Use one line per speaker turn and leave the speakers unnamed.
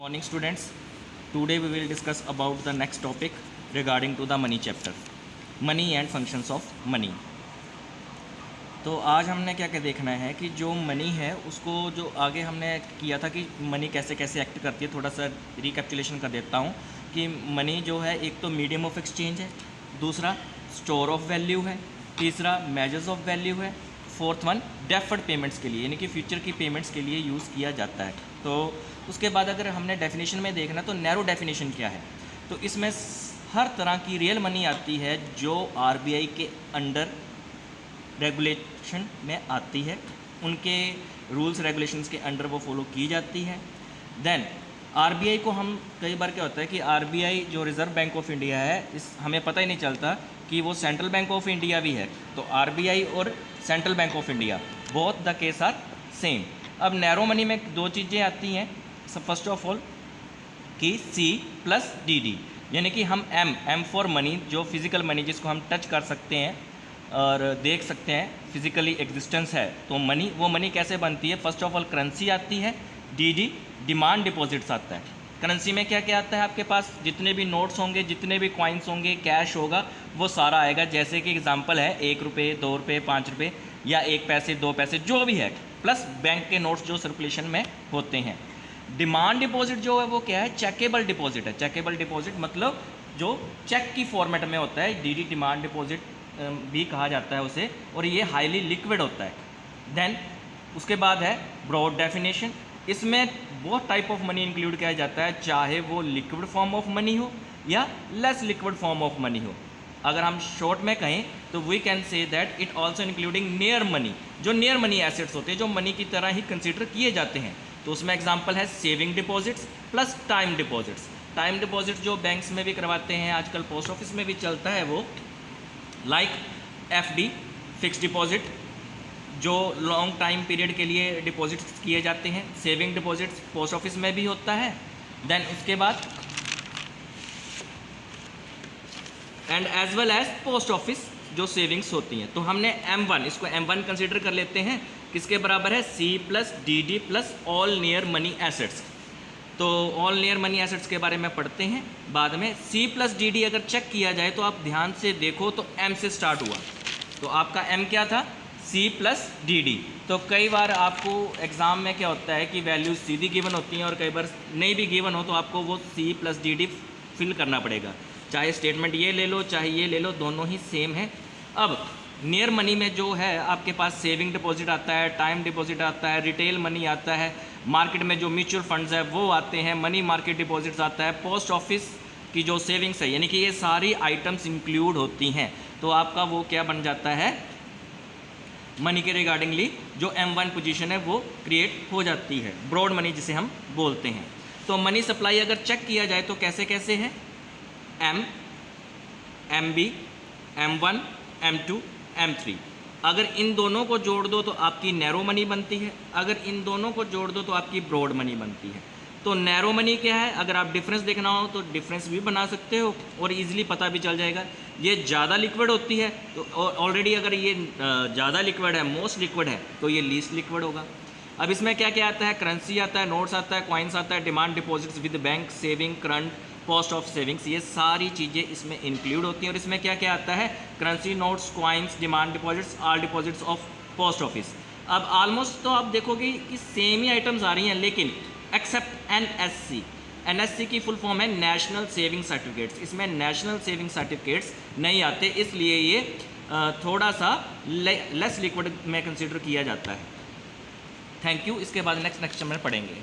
Morning students, today we will discuss about the next topic regarding to the money chapter, money and functions of money। तो आज हमने क्या क्या देखना है कि जो मनी है उसको जो आगे हमने किया था कि मनी कैसे कैसे एक्ट करती है, थोड़ा सा रिकैपिचुलेशन कर देता हूँ कि मनी जो है एक तो मीडियम ऑफ एक्सचेंज है, दूसरा स्टोर ऑफ वैल्यू है, तीसरा मेजर्स ऑफ वैल्यू है, फोर्थ वन डेफर्ड पेमेंट्स के लिए यानी कि फ्यूचर की पेमेंट्स के लिए यूज़ किया जाता है। तो उसके बाद अगर हमने डेफिनेशन में देखना तो नैरो डेफिनेशन क्या है, तो इसमें हर तरह की रियल मनी आती है जो आरबीआई के अंडर रेगुलेशन में आती है, उनके रूल्स रेगुलेशंस के अंडर वो फॉलो की जाती है। देन आरबीआई को हम कई बार क्या होता है कि आरबीआई जो रिज़र्व बैंक ऑफ इंडिया है, इस हमें पता ही नहीं चलता कि वो सेंट्रल बैंक ऑफ इंडिया भी है। तो आरबीआई और central bank of India both the case are same. अब नैरो मनी में दो चीज़ें आती हैं। फर्स्ट ऑफ ऑल कि सी प्लस डी डी, यानी कि हम एम फॉर मनी, जो फिज़िकल मनी जिसको हम टच कर सकते हैं और देख सकते हैं, फिज़िकली एग्जिस्टेंस है, तो मनी, वो मनी कैसे बनती है। फर्स्ट ऑफ ऑल करेंसी आती है, डी डी डिमांड डिपॉजिट्स आता है। करेंसी में क्या क्या आता है आपके पास, जितने भी नोट्स होंगे, जितने भी कॉइन्स होंगे, कैश होगा, वो सारा आएगा। जैसे कि एग्जांपल है 1 रुपये, 2 रुपये, 5 रुपये या 1 पैसे, 2 पैसे, जो भी है, प्लस बैंक के नोट्स जो सर्कुलेशन में होते हैं। डिमांड डिपॉजिट जो है वो क्या है, चेकेबल डिपॉजिट है। चेकेबल डिपॉजिट मतलब जो चेक की फॉर्मेट में होता है, डी डी डिमांड डिपॉजिट भी कहा जाता है उसे, और ये हाईली लिक्विड होता है। देन उसके बाद है ब्रॉड डेफिनेशन। इसमें बहुत टाइप ऑफ मनी इंक्लूड किया जाता है, चाहे वो लिक्विड फॉर्म ऑफ मनी हो या less liquid form of money हो। अगर हम शॉर्ट में कहें तो we can say that it also including near money, जो नियर मनी एसेट्स होते हैं, जो मनी की तरह ही कंसिडर किए जाते हैं। तो उसमें एग्जांपल है saving deposits plus time deposits. Time deposits जो बैंक्स में भी करवाते हैं, आजकल पोस्ट ऑफिस में भी चलता है वो, लाइक एफडी फिक्स डिपॉजिट, जो लॉन्ग टाइम पीरियड के लिए डिपॉजिट्स किए जाते हैं। सेविंग डिपॉजिट्स पोस्ट ऑफिस में भी होता है। देन उसके बाद and as well as post office जो सेविंग्स होती हैं। तो हमने M1, इसको M1 कंसिडर कर लेते हैं, किसके बराबर है, C plus D D plus all near money assets. तो ऑल नियर मनी एसेट्स के बारे में पढ़ते हैं बाद में। C प्लस डी डी अगर चेक किया जाए तो आप ध्यान से देखो तो M से स्टार्ट हुआ, तो आपका M क्या था, C प्लस डी डी। तो कई बार आपको एग्ज़ाम में क्या होता है कि वैल्यूज सीधी गिवन होती हैं और कई बार नहीं भी गिवन हो तो आपको वो C plus D D fill करना पड़ेगा। चाहे स्टेटमेंट ये ले लो चाहे ये ले लो, दोनों ही सेम है। अब नियर मनी में जो है आपके पास सेविंग डिपॉजिट आता है, टाइम डिपॉजिट आता है, रिटेल मनी आता है, मार्केट में जो म्यूचुअल फंड्स है वो आते हैं, मनी मार्केट डिपॉजिट्स आता है, पोस्ट ऑफिस की जो सेविंग्स है, यानी कि ये सारी आइटम्स इंक्लूड होती हैं। तो आपका वो क्या बन जाता है, मनी के रिगार्डिंगली जो M1 पोजीशन है वो क्रिएट हो जाती है, ब्रॉड मनी जिसे हम बोलते हैं। तो मनी सप्लाई अगर चेक किया जाए तो कैसे कैसे है, M, MB, M1, M2, M3। अगर इन दोनों को जोड़ दो तो आपकी नैरो मनी बनती है, अगर इन दोनों को जोड़ दो तो आपकी ब्रॉड मनी बनती है। तो नैरो मनी क्या है, अगर आप डिफरेंस देखना हो तो डिफरेंस भी बना सकते हो और इजीली पता भी चल जाएगा। ये ज़्यादा लिक्विड होती है तो ऑलरेडी अगर ये ज़्यादा लिक्विड है, मोस्ट लिक्विड है, तो ये लीस्ट लिक्विड होगा। अब इसमें क्या क्या आता है, करेंसी आता है, नोट्स आता है, कॉइन्स आता है, demand deposits with bank, saving, current, post of savings, ये सारी चीज़ें इसमें इंक्लूड होती हैं। और इसमें क्या क्या आता है, currency, notes, coins, demand deposits, all deposits of post office. अब ऑलमोस्ट तो आप देखोगे कि सेम ही आइटम्स आ रही हैं, लेकिन एक्सेप्ट NSC। NSC की फुल फॉर्म है नेशनल सेविंग सर्टिफिकेट्स। इसमें नेशनल सेविंग सर्टिफिकेट्स नहीं आते, इसलिए ये थोड़ा सा लेस लिक्विड में कंसिडर किया जाता है। Thank you. इसके बाद नेक्स्ट में पढ़ेंगे।